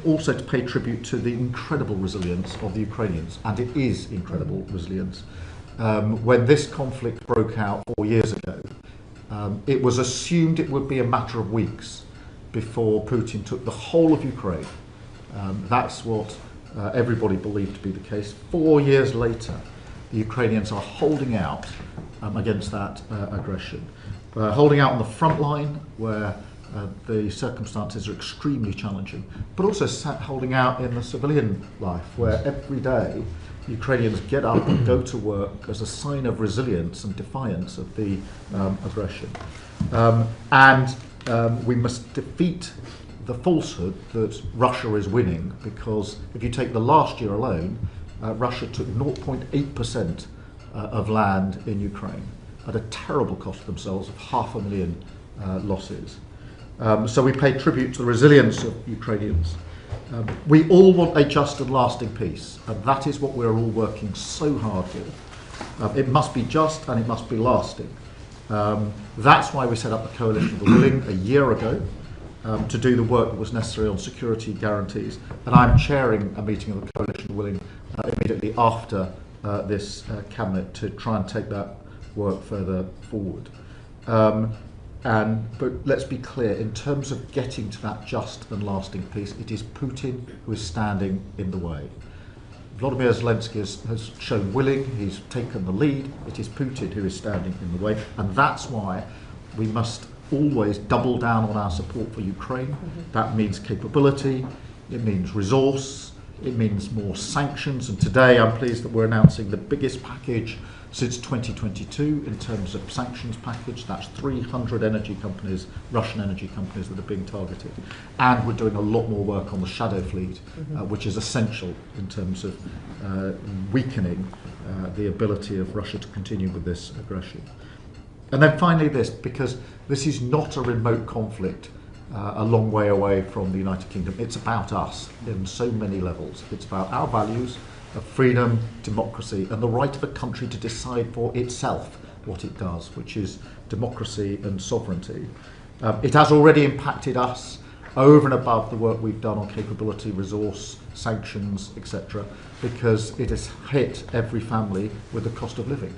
also to pay tribute to the incredible resilience of the Ukrainians, and it is incredible resilience. When this conflict broke out 4 years ago, it was assumed it would be a matter of weeks before Putin took the whole of Ukraine. That's what everybody believed to be the case. 4 years later, the Ukrainians are holding out against that aggression. Holding out on the front line where the circumstances are extremely challenging, but also holding out in the civilian life where every day Ukrainians get up and go to work as a sign of resilience and defiance of the aggression. We must defeat the falsehood that Russia is winning, because if you take the last year alone, Russia took 0.8% of land in Ukraine at a terrible cost to themselves of 500,000 losses. So we pay tribute to the resilience of Ukrainians. We all want a just and lasting peace, and that is what we're all working so hard for. It must be just and it must be lasting. That's why we set up the Coalition of the Willing a year ago, to do the work that was necessary on security guarantees. And I'm chairing a meeting of the Coalition of the Willing immediately after this Cabinet to try and take that work further forward. But let's be clear, in terms of getting to that just and lasting peace, it is Putin who is standing in the way. Volodymyr Zelensky has shown willing, he's taken the lead, it is Putin who is standing in the way, and that's why we must always double down on our support for Ukraine. That means capability, it means resource, it means more sanctions, and today I'm pleased that we're announcing the biggest package since 2022 in terms of sanctions package. That's 300 energy companies, Russian energy companies, that are being targeted. And we're doing a lot more work on the shadow fleet, which is essential in terms of weakening the ability of Russia to continue with this aggression. And then finally this, because this is not a remote conflict a long way away from the United Kingdom. It's about us in so many levels. It's about our values of freedom, democracy, and the right of a country to decide for itself what it does, which is democracy and sovereignty. It has already impacted us over and above the work we've done on capability, resource, sanctions, etc., because it has hit every family with the cost of living.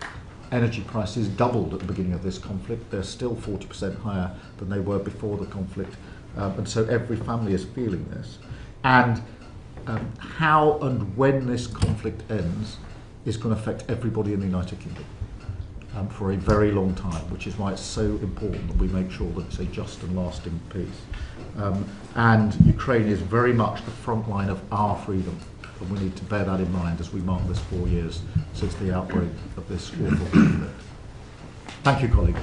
Energy prices doubled at the beginning of this conflict. They're still 40% higher than they were before the conflict. And so every family is feeling this. And how and when this conflict ends is going to affect everybody in the United Kingdom for a very long time, which is why it's so important that we make sure that it's a just and lasting peace. And Ukraine is very much the front line of our freedom. And we need to bear that in mind as we mark this 4 years since the outbreak of this awful conflict. Thank you, colleagues.